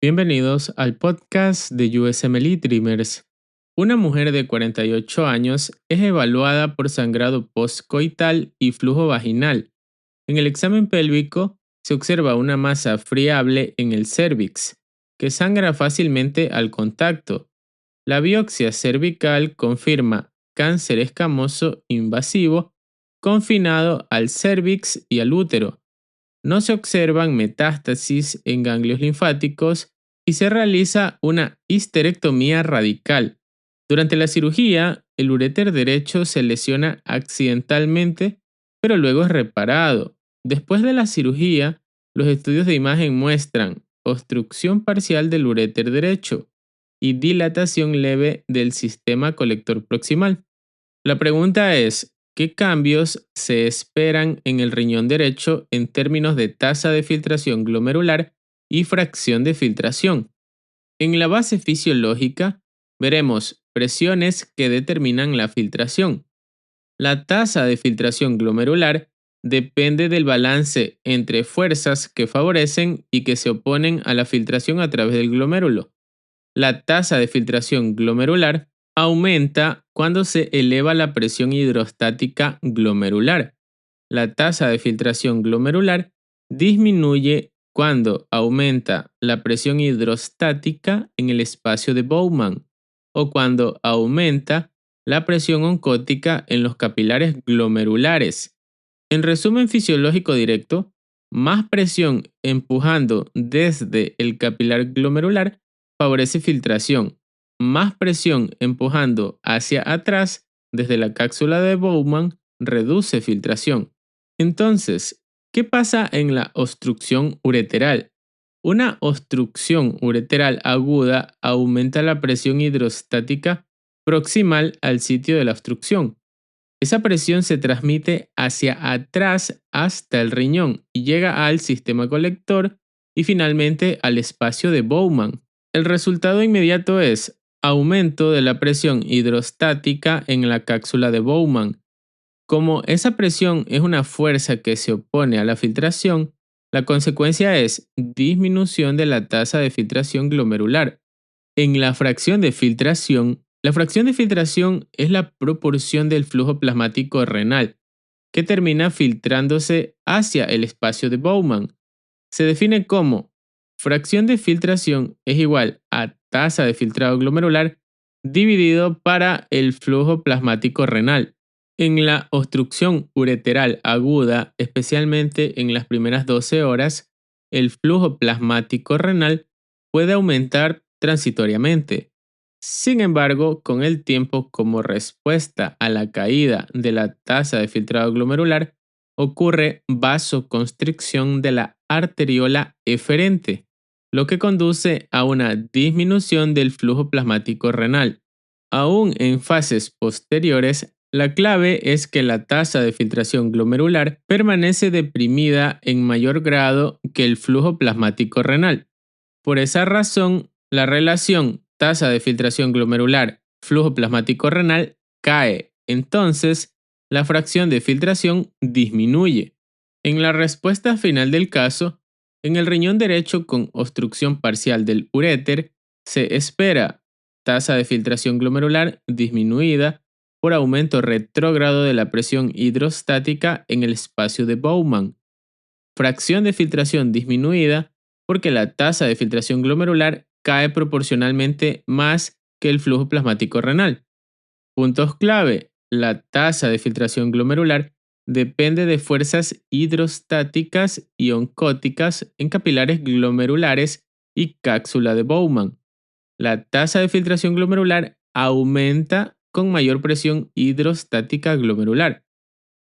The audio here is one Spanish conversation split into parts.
Bienvenidos al podcast de USMLE Dreamers. Una mujer de 48 años es evaluada por sangrado postcoital y flujo vaginal. En el examen pélvico se observa una masa friable en el cérvix, que sangra fácilmente al contacto. La biopsia cervical confirma cáncer escamoso invasivo confinado al cérvix y al útero. No se observan metástasis en ganglios linfáticos y se realiza una histerectomía radical. Durante la cirugía, el uréter derecho se lesiona accidentalmente, pero luego es reparado. Después de la cirugía, los estudios de imagen muestran obstrucción parcial del uréter derecho y dilatación leve del sistema colector proximal. La pregunta es, ¿qué cambios se esperan en el riñón derecho en términos de tasa de filtración glomerular y fracción de filtración? En la base fisiológica veremos presiones que determinan la filtración. La tasa de filtración glomerular depende del balance entre fuerzas que favorecen y que se oponen a la filtración a través del glomérulo. La tasa de filtración glomerular aumenta cuando se eleva la presión hidrostática glomerular. La tasa de filtración glomerular disminuye cuando aumenta la presión hidrostática en el espacio de Bowman o cuando aumenta la presión oncótica en los capilares glomerulares. En resumen fisiológico directo, más presión empujando desde el capilar glomerular favorece filtración. Más presión empujando hacia atrás desde la cápsula de Bowman reduce filtración. Entonces, ¿qué pasa en la obstrucción ureteral? Una obstrucción ureteral aguda aumenta la presión hidrostática proximal al sitio de la obstrucción. Esa presión se transmite hacia atrás hasta el riñón y llega al sistema colector y finalmente al espacio de Bowman. El resultado inmediato es aumento de la presión hidrostática en la cápsula de Bowman. Como esa presión es una fuerza que se opone a la filtración, la consecuencia es disminución de la tasa de filtración glomerular. En la fracción de filtración es la proporción del flujo plasmático renal, que termina filtrándose hacia el espacio de Bowman. Se define como fracción de filtración es igual a tasa de filtrado glomerular dividido para el flujo plasmático renal. En la obstrucción ureteral aguda, especialmente en las primeras 12 horas, el flujo plasmático renal puede aumentar transitoriamente. Sin embargo, con el tiempo, como respuesta a la caída de la tasa de filtrado glomerular, ocurre vasoconstricción de la arteriola eferente, lo que conduce a una disminución del flujo plasmático renal. Aún en fases posteriores, la clave es que la tasa de filtración glomerular permanece deprimida en mayor grado que el flujo plasmático renal. Por esa razón, la relación tasa de filtración glomerular, flujo plasmático renal cae. Entonces, la fracción de filtración disminuye. En la respuesta final del caso, en el riñón derecho con obstrucción parcial del uréter, se espera tasa de filtración glomerular disminuida por aumento retrógrado de la presión hidrostática en el espacio de Bowman. Fracción de filtración disminuida porque la tasa de filtración glomerular cae proporcionalmente más que el flujo plasmático renal. Puntos clave. La tasa de filtración glomerular depende de fuerzas hidrostáticas y oncóticas en capilares glomerulares y cápsula de Bowman. La tasa de filtración glomerular aumenta con mayor presión hidrostática glomerular.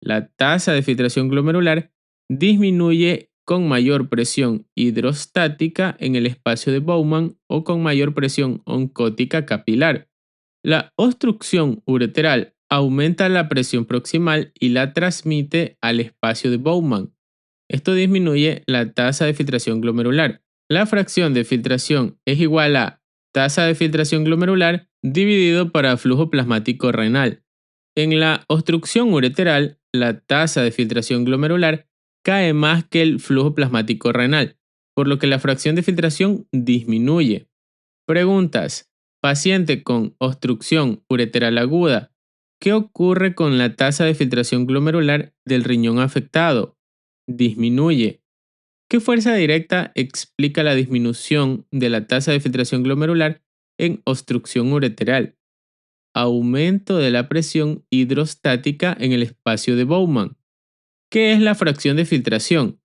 La tasa de filtración glomerular disminuye con mayor presión hidrostática en el espacio de Bowman o con mayor presión oncótica capilar. La obstrucción ureteral aumenta la presión proximal y la transmite al espacio de Bowman. Esto disminuye la tasa de filtración glomerular. La fracción de filtración es igual a tasa de filtración glomerular dividido para flujo plasmático renal. En la obstrucción ureteral, la tasa de filtración glomerular cae más que el flujo plasmático renal. por lo que la fracción de filtración disminuye. Preguntas. Paciente con obstrucción ureteral aguda. ¿Qué ocurre con la tasa de filtración glomerular del riñón afectado? Disminuye. ¿Qué fuerza directa explica la disminución de la tasa de filtración glomerular en obstrucción ureteral? Aumento de la presión hidrostática en el espacio de Bowman. ¿Qué es la fracción de filtración?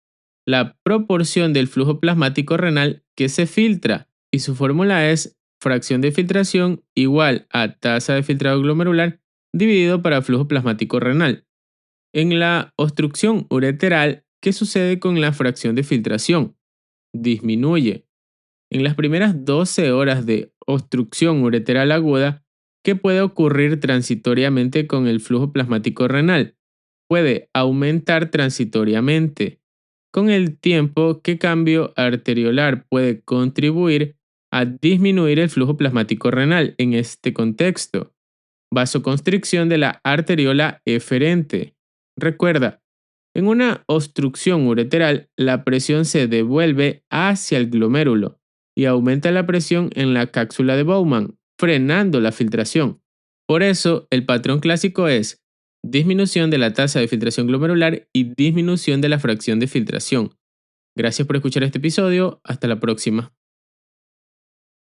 La proporción del flujo plasmático renal que se filtra, y su fórmula es fracción de filtración igual a tasa de filtrado glomerular dividido para flujo plasmático renal. En la obstrucción ureteral, ¿qué sucede con la fracción de filtración? Disminuye. En las primeras 12 horas de obstrucción ureteral aguda, ¿qué puede ocurrir transitoriamente con el flujo plasmático renal? Puede aumentar transitoriamente. Con el tiempo, ¿qué cambio arteriolar puede contribuir a disminuir el flujo plasmático renal en este contexto? Vasoconstricción de la arteriola eferente. Recuerda, en una obstrucción ureteral, la presión se devuelve hacia el glomérulo y aumenta la presión en la cápsula de Bowman, frenando la filtración. Por eso, el patrón clásico es disminución de la tasa de filtración glomerular y disminución de la fracción de filtración. Gracias por escuchar este episodio. Hasta la próxima.